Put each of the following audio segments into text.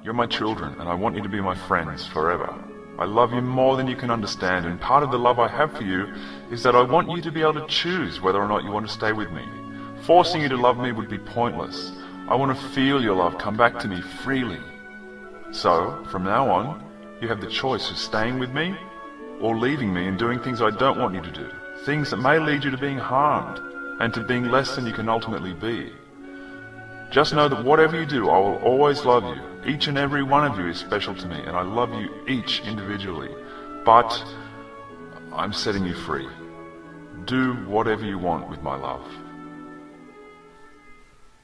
You're my children, and I want you to be my friends forever. I love you more than you can understand, and part of the love I have for you is that I want you to be able to choose whether or not you want to stay with me. Forcing you to love me would be pointless. I want to feel your love come back to me freely. So, from now on, you have the choice of staying with me or leaving me and doing things I don't want you to do. Things that may lead you to being harmed and to being less than you can ultimately be. Just know that whatever you do, I will always love you. Each and every one of you is special to me, and I love you each individually. But I'm setting you free. Do whatever you want with my love.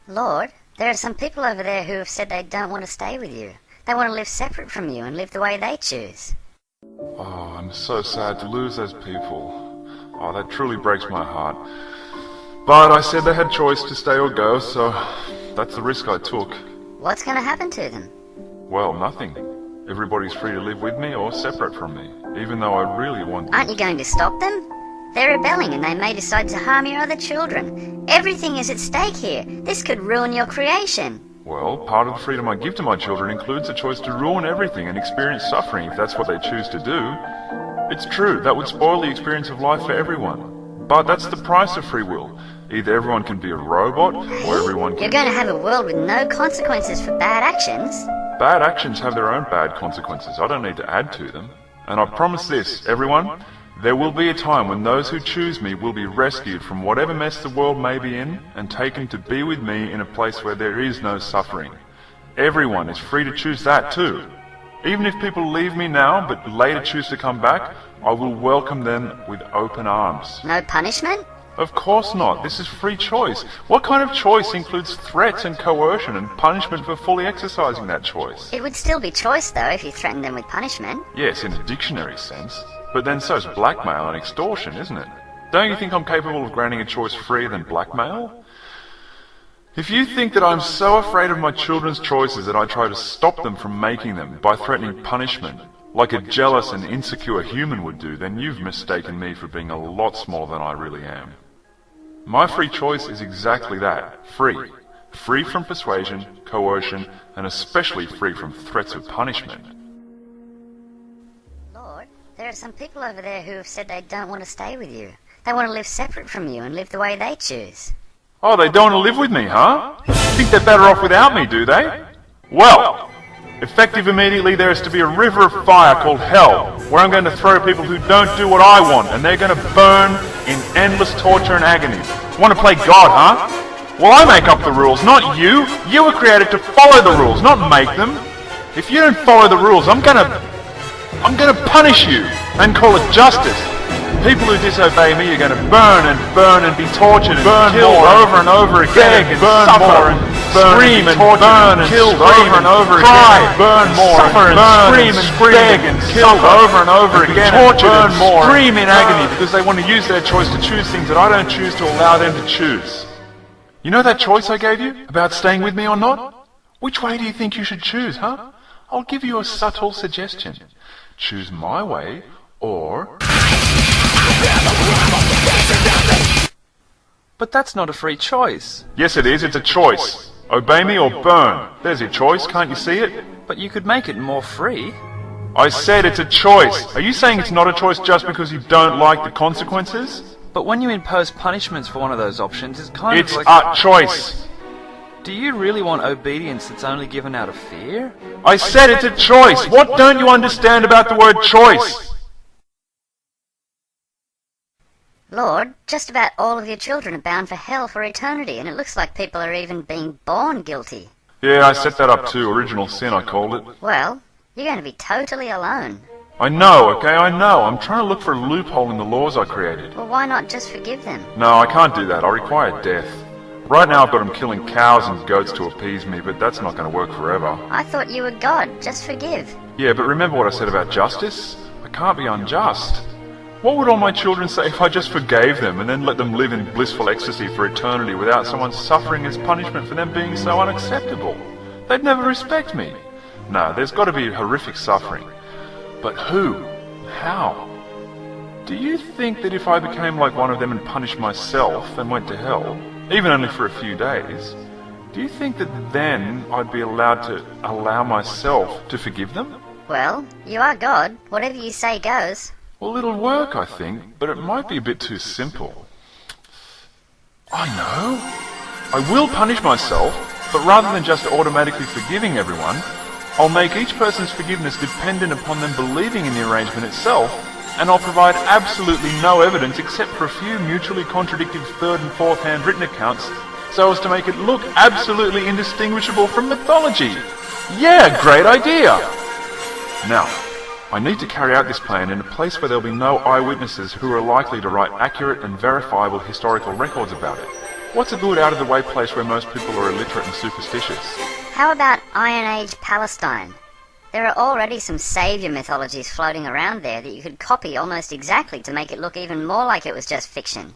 Lord, there are some people over there who have said they don't want to stay with you. They want to live separate from you and live the way they choose. Oh, I'm so sad to lose those people. Oh, that truly breaks my heart. But I said they had choice to stay or go, so that's the risk I took. What's going to happen to them? Well, nothing. Everybody's free to live with me or separate from me, even though I really want them. Aren't you going to stop them? They're rebelling and they may decide to harm your other children. Everything is at stake here. This could ruin your creation. Well, part of the freedom I give to my children includes a choice to ruin everything and experience suffering if that's what they choose to do. It's true, that would spoil the experience of life for everyone. But that's the price of free will. Either everyone can be a robot, or everyone can... You're going to have a world with no consequences for bad actions. Bad actions have their own bad consequences. I don't need to add to them. And I promise this, everyone, there will be a time when those who choose me will be rescued from whatever mess the world may be in and taken to be with me in a place where there is no suffering. Everyone is free to choose that too. Even if people leave me now but later choose to come back, I will welcome them with open arms. No punishment? Of course not. This is free choice. What kind of choice includes threats and coercion and punishment for fully exercising that choice? It would still be choice, though, if you threatened them with punishment. Yes, in a dictionary sense. But then so's blackmail and extortion, isn't it? Don't you think I'm capable of granting a choice freer than blackmail? If you think that I'm so afraid of my children's choices that I try to stop them from making them by threatening punishment, like a jealous and insecure human would do, then you've mistaken me for being a lot smaller than I really am. My free choice is exactly that, free. Free from persuasion, coercion, and especially free from threats of punishment. Lord, there are some people over there who have said they don't want to stay with you. They want to live separate from you and live the way they choose. Oh, they don't want to live with me, huh? Think they're better off without me, do they? Well, effective immediately there is to be a river of fire called hell, where I'm going to throw people who don't do what I want, and they're going to burn in endless torture and agony. Want to play God, huh? Well, I make up the rules, not you. You were created to follow the rules, not make them. If you don't follow the rules, I'm gonna punish you and call it justice. People who disobey me are going to burn and be tortured and killed over and over again, and suffer and scream and burn and killed over and over again, burn more, suffer and scream and beg and killed over and over again, tortured and scream in agony because they want to use their choice to choose things that I don't choose to allow them to choose. You know that choice I gave you about staying with me or not? Which way do you think you should choose, huh? I'll give you a subtle suggestion. Choose my way or... But that's not a free choice. Yes it is, it's a choice. Obey me or burn. There's your choice, can't you see it? But you could make it more free. I said it's a choice. Are you saying it's not a choice just because you don't like the consequences? But when you impose punishments for one of those options, it's kind It's of like... a choice. Do you really want obedience that's only given out of fear? I said it's a choice. What don't you understand about the word choice? Lord, just about all of your children are bound for hell for eternity, and it looks like people are even being born guilty. Yeah, I set that up too. Original sin, I called it. Well, you're going to be totally alone. I know, okay, I know. I'm trying to look for a loophole in the laws I created. Well, why not just forgive them? No, I can't do that. I'll require death. Right now I've got them killing cows and goats to appease me, but that's not going to work forever. I thought you were God. Just forgive. Yeah, but remember what I said about justice? I can't be unjust. What would all my children say if I just forgave them and then let them live in blissful ecstasy for eternity without someone suffering as punishment for them being so unacceptable? They'd never respect me. No, there's got to be horrific suffering. But who? How? Do you think that if I became like one of them and punished myself and went to hell, even only for a few days, Do you think that then I'd be allowed to allow myself to forgive them? Well, you are God. Whatever you say goes. Well, it'll work, I think, but it might be a bit too simple. I know. I will punish myself, but rather than just automatically forgiving everyone, I'll make each person's forgiveness dependent upon them believing in the arrangement itself, and I'll provide absolutely no evidence except for a few mutually contradictory third and fourth hand written accounts, so as to make it look absolutely indistinguishable from mythology. Yeah, great idea! Now, I need to carry out this plan in a place where there'll be no eyewitnesses who are likely to write accurate and verifiable historical records about it. What's a good out-of-the-way place where most people are illiterate and superstitious? How about Iron Age Palestine? There are already some saviour mythologies floating around there that you could copy almost exactly to make it look even more like it was just fiction.